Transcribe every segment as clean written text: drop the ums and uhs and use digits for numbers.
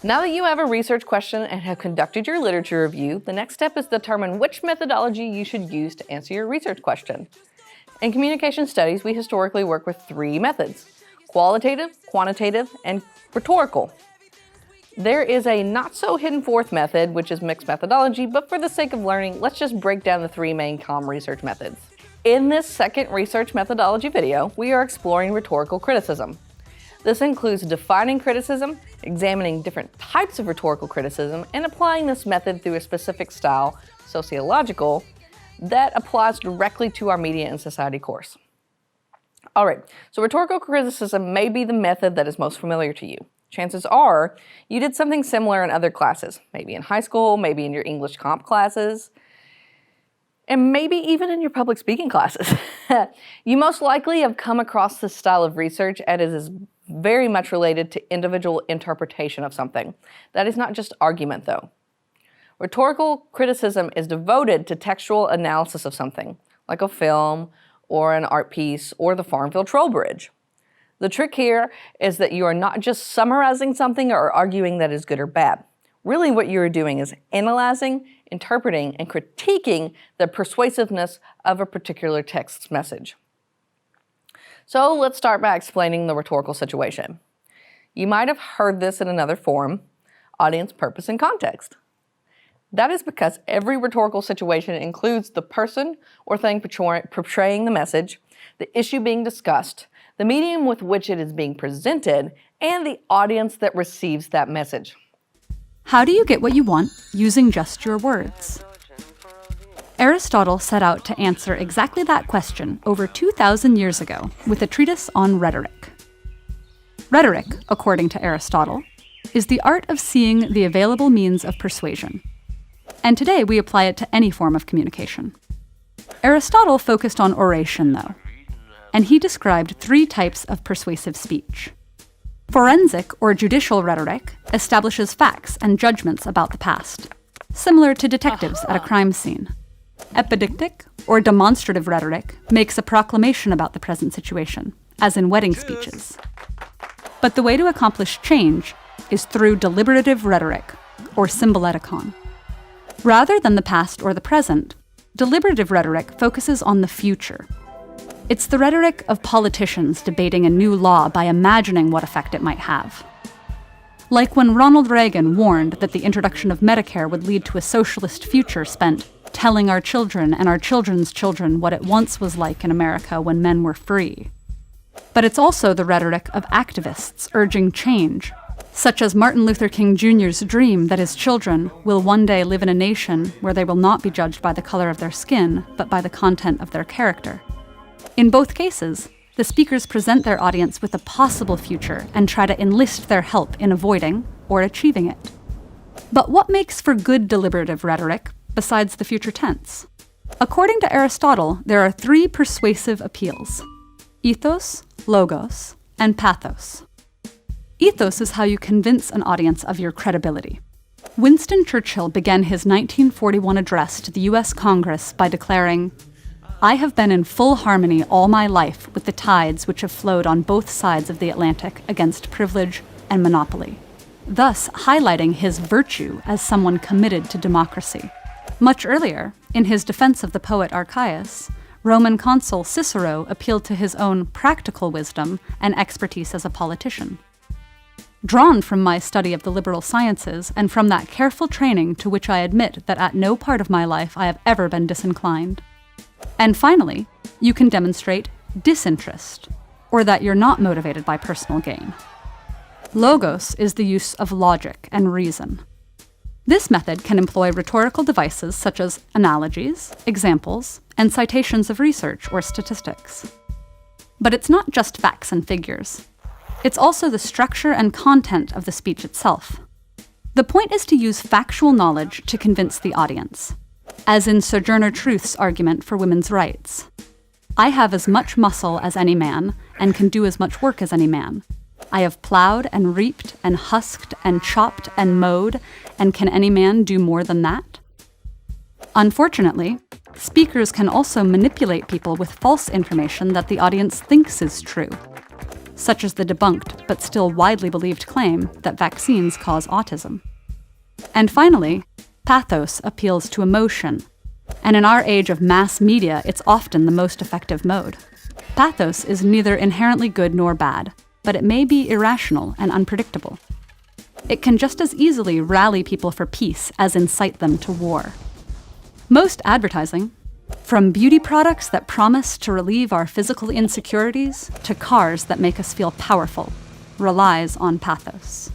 Now that you have a research question and have conducted your literature review, the next step is to determine which methodology you should use to answer your research question. In communication studies, we historically work with 3 methods: qualitative, quantitative, and rhetorical. There is a not-so-hidden 4th method, which is mixed methodology, but for the sake of learning, let's just break down the 3 main COMM research methods. In this second research methodology video, we are exploring rhetorical criticism. This includes defining criticism, examining different types of rhetorical criticism, and applying this method through a specific style, sociological, that applies directly to our media and society course. All right, so rhetorical criticism may be the method that is most familiar to you. Chances are you did something similar in other classes, maybe in high school, maybe in your English comp classes, and maybe even in your public speaking classes. You most likely have come across this style of research as it is very much related to individual interpretation of something. That is not just argument, though. Rhetorical criticism is devoted to textual analysis of something, like a film or an art piece or the Farmville Troll Bridge. The trick here is that you are not just summarizing something or arguing that is good or bad. Really what you are doing is analyzing, interpreting, and critiquing the persuasiveness of a particular text's message. So let's start by explaining the rhetorical situation. You might have heard this in another form: audience, purpose, and context. That is because every rhetorical situation includes the person or thing portraying the message, the issue being discussed, the medium with which it is being presented, and the audience that receives that message. How do you get what you want using just your words? Aristotle set out to answer exactly that question over 2,000 years ago with a treatise on rhetoric. Rhetoric, according to Aristotle, is the art of seeing the available means of persuasion. And today we apply it to any form of communication. Aristotle focused on oration, though, and he described 3 types of persuasive speech. Forensic or judicial rhetoric establishes facts and judgments about the past, similar to detectives at a crime scene. Epidictic or demonstrative rhetoric makes a proclamation about the present situation, as in wedding speeches. But the way to accomplish change is through deliberative rhetoric, or symboleticon. Rather than the past or the present, deliberative rhetoric focuses on the future. It's the rhetoric of politicians debating a new law by imagining what effect it might have. Like when Ronald Reagan warned that the introduction of Medicare would lead to a socialist future spent telling our children and our children's children what it once was like in America when men were free. But it's also the rhetoric of activists urging change, such as Martin Luther King Jr.'s dream that his children will one day live in a nation where they will not be judged by the color of their skin, but by the content of their character. In both cases, the speakers present their audience with a possible future and try to enlist their help in avoiding or achieving it. But what makes for good deliberative rhetoric besides the future tense? According to Aristotle, there are 3 persuasive appeals: ethos, logos, and pathos. Ethos is how you convince an audience of your credibility. Winston Churchill began his 1941 address to the U.S. Congress by declaring, "I have been in full harmony all my life with the tides which have flowed on both sides of the Atlantic against privilege and monopoly," thus highlighting his virtue as someone committed to democracy. Much earlier, in his defense of the poet Archias, Roman consul Cicero appealed to his own practical wisdom and expertise as a politician. Drawn from my study of the liberal sciences and from that careful training to which I admit that at no part of my life I have ever been disinclined. And finally, you can demonstrate disinterest, or that you're not motivated by personal gain. Logos is the use of logic and reason. This method can employ rhetorical devices such as analogies, examples, and citations of research or statistics. But it's not just facts and figures. It's also the structure and content of the speech itself. The point is to use factual knowledge to convince the audience, as in Sojourner Truth's argument for women's rights. I have as much muscle as any man, and can do as much work as any man. I have plowed and reaped and husked and chopped and mowed, and can any man do more than that? Unfortunately, speakers can also manipulate people with false information that the audience thinks is true. such as the debunked but still widely believed claim that vaccines cause autism. And finally, pathos appeals to emotion, and in our age of mass media, it's often the most effective mode. Pathos is neither inherently good nor bad, but it may be irrational and unpredictable. It can just as easily rally people for peace as incite them to war. Most advertising, from beauty products that promise to relieve our physical insecurities to cars that make us feel powerful, relies on pathos.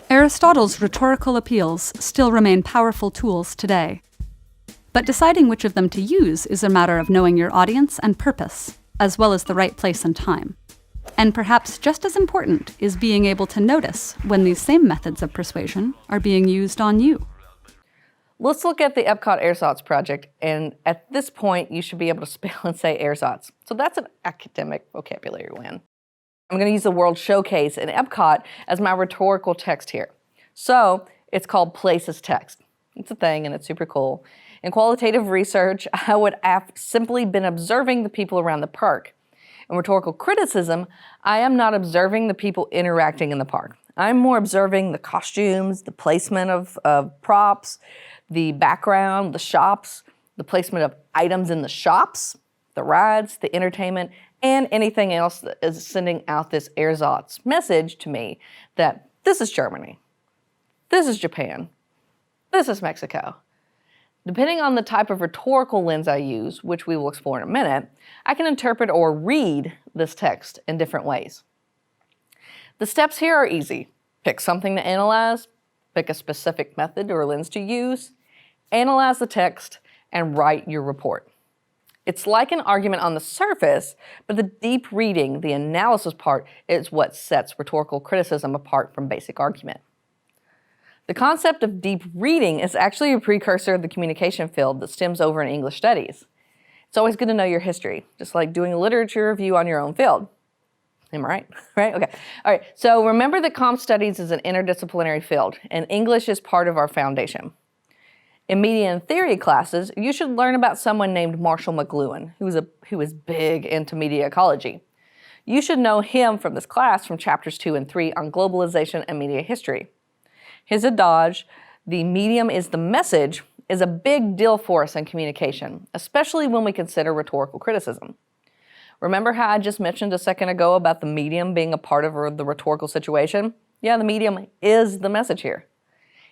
Aristotle's rhetorical appeals still remain powerful tools today. But deciding which of them to use is a matter of knowing your audience and purpose, as well as the right place and time. And perhaps just as important is being able to notice when these same methods of persuasion are being used on you. Let's look at the Epcot ersatz project, and at this point, you should be able to spell and say ersatz. So that's an academic vocabulary win. I'm going to use the World Showcase in Epcot as my rhetorical text here. So it's called Places Text. It's a thing, and it's super cool. In qualitative research, I would have simply been observing the people around the park. In rhetorical criticism, I am not observing the people interacting in the park. I'm more observing the costumes, the placement of props, the background, the shops, the placement of items in the shops, the rides, the entertainment, and anything else that is sending out this ersatz message to me that this is Germany, this is Japan, this is Mexico. Depending on the type of rhetorical lens I use, which we will explore in a minute, I can interpret or read this text in different ways. The steps here are easy. Pick something to analyze, pick a specific method or lens to use, analyze the text, and write your report. It's like an argument on the surface, but the deep reading, the analysis part, is what sets rhetorical criticism apart from basic argument. The concept of deep reading is actually a precursor of the communication field that stems over in English studies. It's always good to know your history, just like doing a literature review on your own field. Am I right? Right? Okay. All right. So remember that COMM Studies is an interdisciplinary field, and English is part of our foundation. In media and theory classes, you should learn about someone named Marshall McLuhan, who is big into media ecology. You should know him from this class from chapters 2 and 3 on globalization and media history. His adage, the medium is the message, is a big deal for us in communication, especially when we consider rhetorical criticism. Remember how I just mentioned a second ago about the medium being a part of the rhetorical situation? Yeah, the medium is the message here.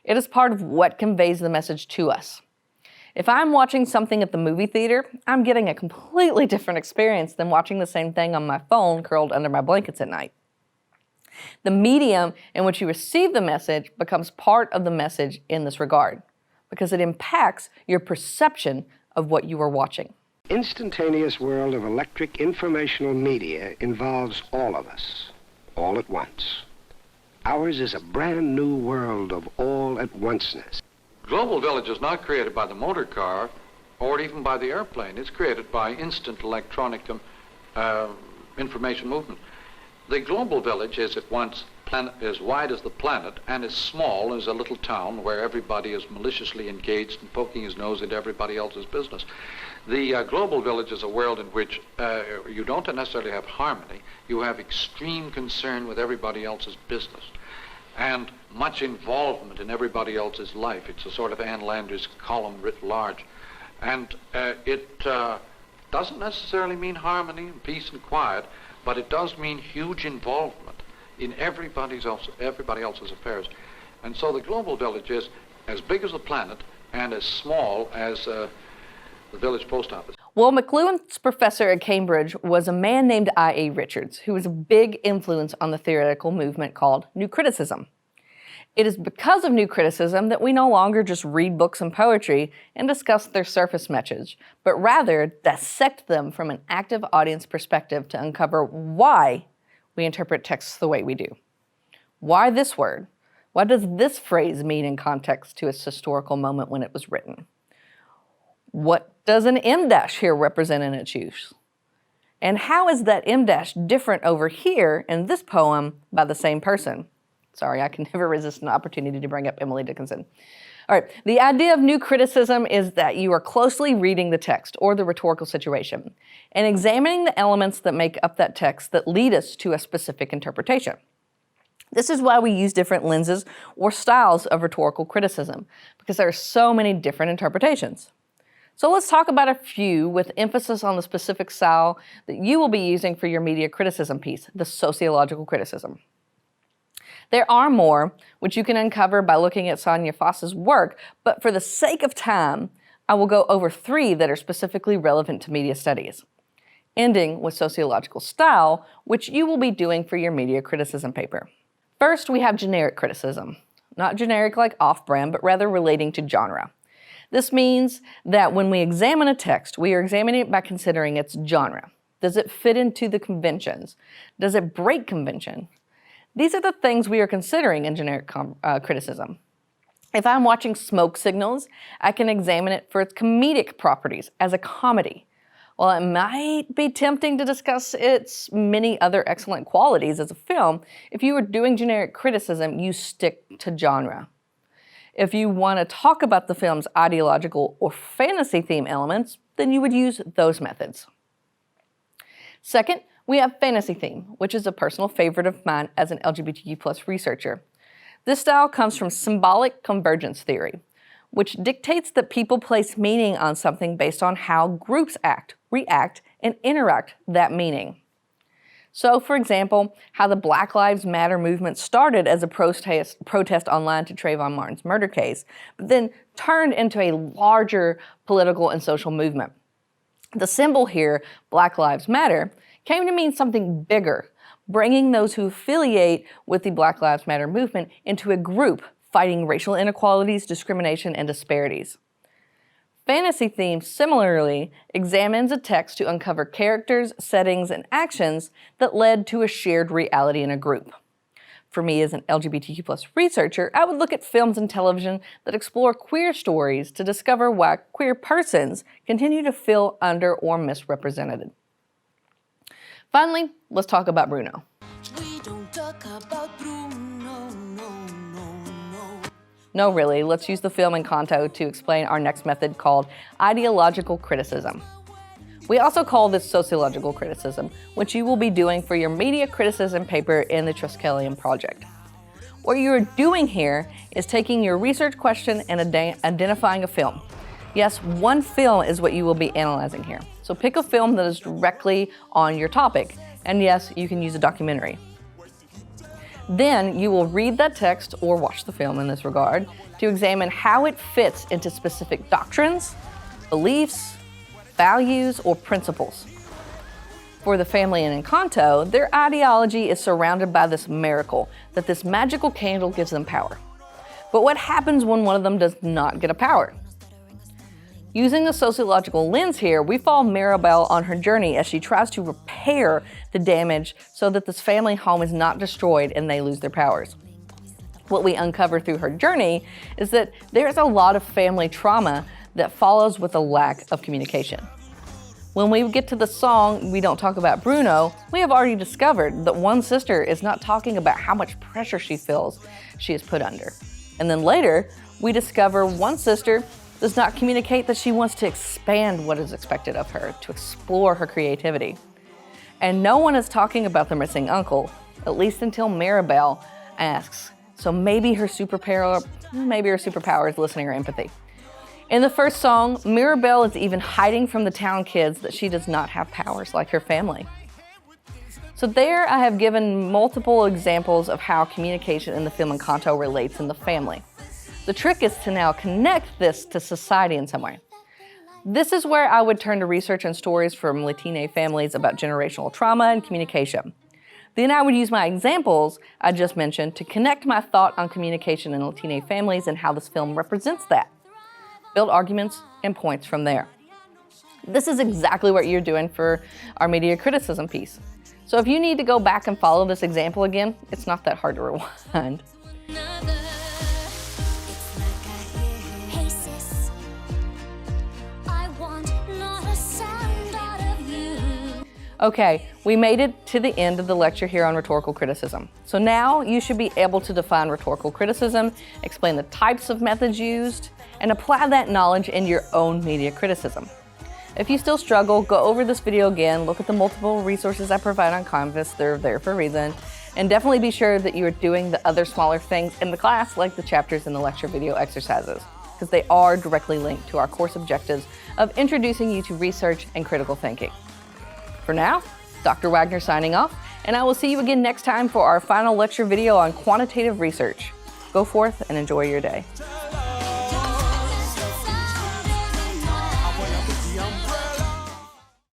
It is part of what conveys the message to us. If I'm watching something at the movie theater, I'm getting a completely different experience than watching the same thing on my phone curled under my blankets at night. The medium in which you receive the message becomes part of the message in this regard, because it impacts your perception of what you are watching. Instantaneous world of electric informational media involves all of us, all at once. Ours is a brand new world of all-at-onceness. Global Village is not created by the motor car or even by the airplane. It's created by instant electronic information movement. The Global Village is at once as wide as the planet and as small as a little town where everybody is maliciously engaged and poking his nose into everybody else's business. The Global Village is a world in which you don't necessarily have harmony. You have extreme concern with everybody else's business and much involvement in everybody else's life. It's a sort of Ann Landers column writ large. And it doesn't necessarily mean harmony and peace and quiet, but it does mean huge involvement in everybody else's affairs. And so the Global Village is as big as the planet and as small as the village post office. Well, McLuhan's professor at Cambridge was a man named I.A. Richards, who was a big influence on the theoretical movement called New Criticism. It is because of New Criticism that we no longer just read books and poetry and discuss their surface message, but rather dissect them from an active audience perspective to uncover why we interpret texts the way we do. Why this word? What does this phrase mean in context to its historical moment when it was written? What does an M dash here represent in its use? And how is that M dash different over here in this poem by the same person? Sorry, I can never resist an opportunity to bring up Emily Dickinson. All right, the idea of new criticism is that you are closely reading the text or the rhetorical situation and examining the elements that make up that text that lead us to a specific interpretation. This is why we use different lenses or styles of rhetorical criticism, because there are so many different interpretations. So let's talk about a few with emphasis on the specific style that you will be using for your media criticism piece, the sociological criticism. There are more, which you can uncover by looking at Sonia Foss's work, but for the sake of time, I will go over 3 that are specifically relevant to media studies, ending with sociological style, which you will be doing for your media criticism paper. First, we have generic criticism. Not generic like off-brand, but rather relating to genre. This means that when we examine a text, we are examining it by considering its genre. Does it fit into the conventions? Does it break convention? These are the things we are considering in generic criticism. If I'm watching Smoke Signals, I can examine it for its comedic properties as a comedy. While it might be tempting to discuss its many other excellent qualities as a film, if you are doing generic criticism, you stick to genre. If you want to talk about the film's ideological or fantasy theme elements, then you would use those methods. Second, we have fantasy theme, which is a personal favorite of mine as an LGBTQ+ researcher. This style comes from symbolic convergence theory, which dictates that people place meaning on something based on how groups act, react, and interact that meaning. So, for example, how the Black Lives Matter movement started as a protest online to Trayvon Martin's murder case, but then turned into a larger political and social movement. The symbol here, Black Lives Matter, came to mean something bigger, bringing those who affiliate with the Black Lives Matter movement into a group fighting racial inequalities, discrimination, and disparities. Fantasy theme similarly examines a text to uncover characters, settings, and actions that led to a shared reality in a group. For me as an LGBTQ+ researcher, I would look at films and television that explore queer stories to discover why queer persons continue to feel under or misrepresented. Finally, let's talk about Bruno. We don't talk about Bruno, No, really, let's use the film Encanto to explain our next method called ideological criticism. We also call this sociological criticism, which you will be doing for your media criticism paper in the Triskelion project. What you're doing here is taking your research question and identifying a film. Yes, one film is what you will be analyzing here. So pick a film that is directly on your topic, and yes, you can use a documentary. Then you will read that text or watch the film in this regard to examine how it fits into specific doctrines, beliefs, values, or principles. For the family in Encanto, their ideology is surrounded by this miracle, that this magical candle gives them power. But what happens when one of them does not get a power? Using the sociological lens here, we follow Mirabelle on her journey as she tries to repair the damage so that this family home is not destroyed and they lose their powers. What we uncover through her journey is that there's a lot of family trauma that follows with a lack of communication. When we get to the song, We Don't Talk About Bruno, we have already discovered that one sister is not talking about how much pressure she feels she is put under. And then later, we discover one sister does not communicate that she wants to expand what is expected of her, to explore her creativity. And no one is talking about the missing uncle, at least until Mirabelle asks. So maybe her superpower is listening or empathy. In the first song, Mirabelle is even hiding from the town kids that she does not have powers like her family. So there I have given multiple examples of how communication in the film Encanto relates in the family. The trick is to now connect this to society in some way. This is where I would turn to research and stories from Latine families about generational trauma and communication. Then I would use my examples I just mentioned to connect my thought on communication in Latine families and how this film represents that. Build arguments and points from there. This is exactly what you're doing for our media criticism piece. So if you need to go back and follow this example again, it's not that hard to rewind. Okay, we made it to the end of the lecture here on rhetorical criticism. So now you should be able to define rhetorical criticism, explain the types of methods used, and apply that knowledge in your own media criticism. If you still struggle, go over this video again, look at the multiple resources I provide on Canvas, they're there for a reason, and definitely be sure that you are doing the other smaller things in the class, like the chapters in the lecture video exercises, because they are directly linked to our course objectives of introducing you to research and critical thinking. For now, Dr. Waggoner signing off, and I will see you again next time for our final lecture video on quantitative research. Go forth and enjoy your day.